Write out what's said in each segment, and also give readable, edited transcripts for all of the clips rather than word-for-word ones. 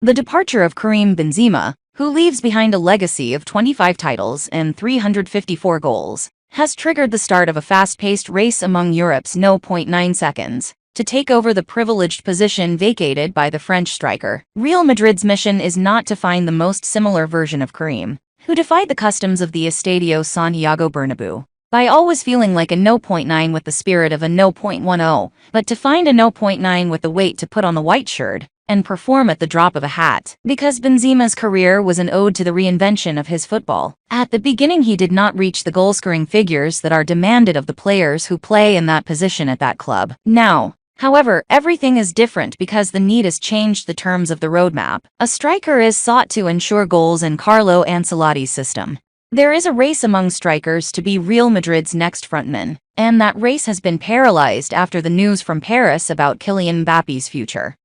The departure of Karim Benzema, who leaves behind a legacy of 25 titles and 354 goals, has triggered the start of a fast-paced race among Europe's no.9 seconds to take over the privileged position vacated by the French striker. Real Madrid's mission is not to find the most similar version of Karim, who defied the customs of the Estadio Santiago Bernabeu by always feeling like a no.9 with the spirit of a no.10, but to find a no.9 with the weight to put on the white shirt and perform at the drop of a hat. Because Benzema's career was an ode to the reinvention of his football. At the beginning, he did not reach the goal-scoring figures that are demanded of the players who play in that position at that club. Now, however, everything is different because the need has changed the terms of the roadmap. A striker is sought to ensure goals in Carlo Ancelotti's system. There is a race among strikers to be Real Madrid's next frontman, and that race has been paralyzed after the news from Paris about Kylian Mbappe's future.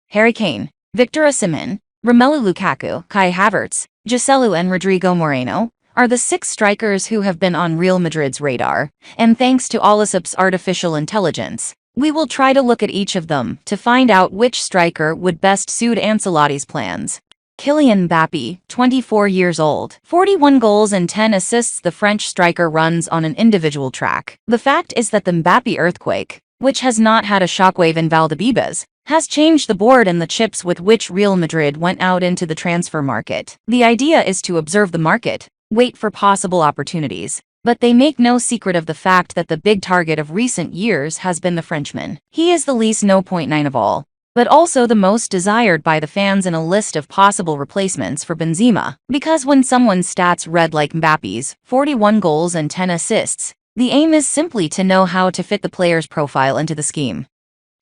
Harry Kane, Victor Osimhen, Romelu Lukaku, Kai Havertz, Joselu and Rodrigo Moreno are the 6 strikers who have been on Real Madrid's radar, and thanks to Olisip's artificial intelligence, we will try to look at each of them to find out which striker would best suit Ancelotti's plans. Kylian Mbappe, 24 years old, 41 goals and 10 assists. The French striker runs on an individual track. The fact is that the Mbappe earthquake, which has not had a shockwave in Valdebebas, has changed the board and the chips with which Real Madrid went out into the transfer market. The idea is to observe the market, wait for possible opportunities, but they make no secret of the fact that the big target of recent years has been the Frenchman. He is the least no.9 of all, but also the most desired by the fans in a list of possible replacements for Benzema. Because when someone's stats read like Mbappe's, 41 goals and 10 assists, the aim is simply to know how to fit the player's profile into the scheme.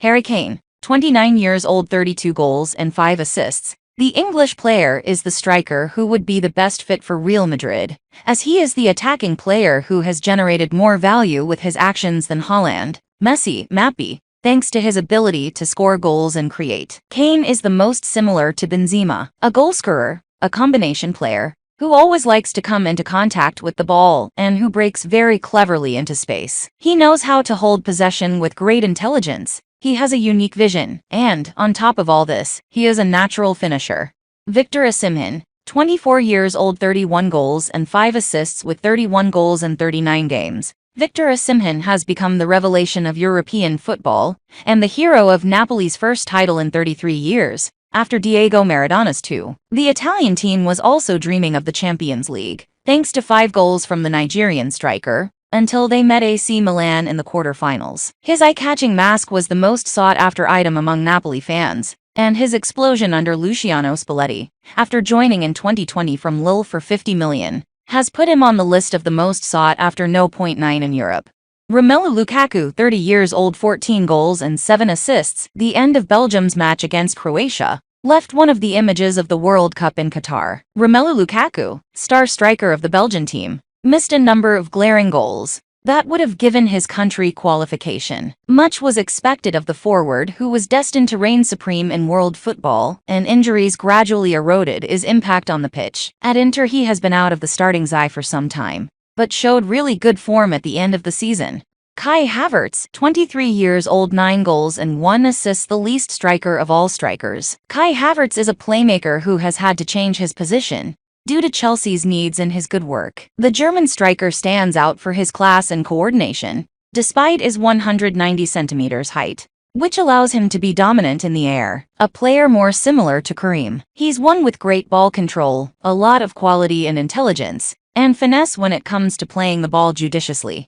Harry Kane, 29 years old, 32 goals and 5 assists. The English player is the striker who would be the best fit for Real Madrid, as he is the attacking player who has generated more value with his actions than Haaland, Messi, Mbappe, thanks to his ability to score goals and create. Kane is the most similar to Benzema, a goalscorer, a combination player, who always likes to come into contact with the ball and who breaks very cleverly into space. He knows how to hold possession with great intelligence. He has a unique vision, and, on top of all this, he is a natural finisher. Victor Osimhen, 24 years old, 31 goals and 5 assists with 31 goals in 39 games. Victor Osimhen has become the revelation of European football, and the hero of Napoli's first title in 33 years, after Diego Maradona's 2. The Italian team was also dreaming of the Champions League, thanks to 5 goals from the Nigerian striker, until they met AC Milan in the quarterfinals. His eye-catching mask was the most sought-after item among Napoli fans, and his explosion under Luciano Spalletti, after joining in 2020 from Lille for 50 million, has put him on the list of the most sought-after no.9 in Europe. Romelu Lukaku, 30 years old, 14 goals and 7 assists. The end of Belgium's match against Croatia left one of the images of the World Cup in Qatar. Romelu Lukaku, star striker of the Belgian team, missed a number of glaring goals that would have given his country qualification. Much was expected of the forward who was destined to reign supreme in world football, and injuries gradually eroded his impact on the pitch. At Inter, he has been out of the starting eye for some time, but showed really good form at the end of the season. Kai Havertz, 23 years old, 9 goals and 1 assist, the least striker of all strikers. Kai Havertz is a playmaker who has had to change his position due to Chelsea's needs and his good work. The German striker stands out for his class and coordination, despite his 190 centimeters height, which allows him to be dominant in the air. A player more similar to Karim. He's one with great ball control, a lot of quality and intelligence, and finesse when it comes to playing the ball judiciously.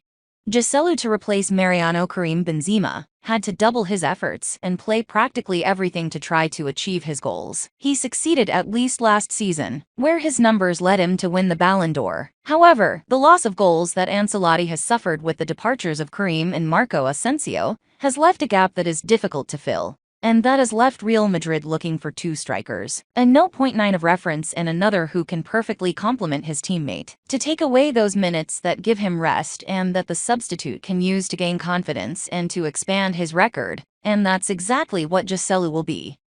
Joselu, to replace Mariano Karim Benzema, had to double his efforts and play practically everything to try to achieve his goals. He succeeded at least last season, where his numbers led him to win the Ballon d'Or. However, the loss of goals that Ancelotti has suffered with the departures of Karim and Marco Asensio has left a gap that is difficult to fill, and that has left Real Madrid looking for 2 strikers, a no.9 of reference and another who can perfectly complement his teammate, to take away those minutes that give him rest and that the substitute can use to gain confidence and to expand his record, and that's exactly what Joselu will be.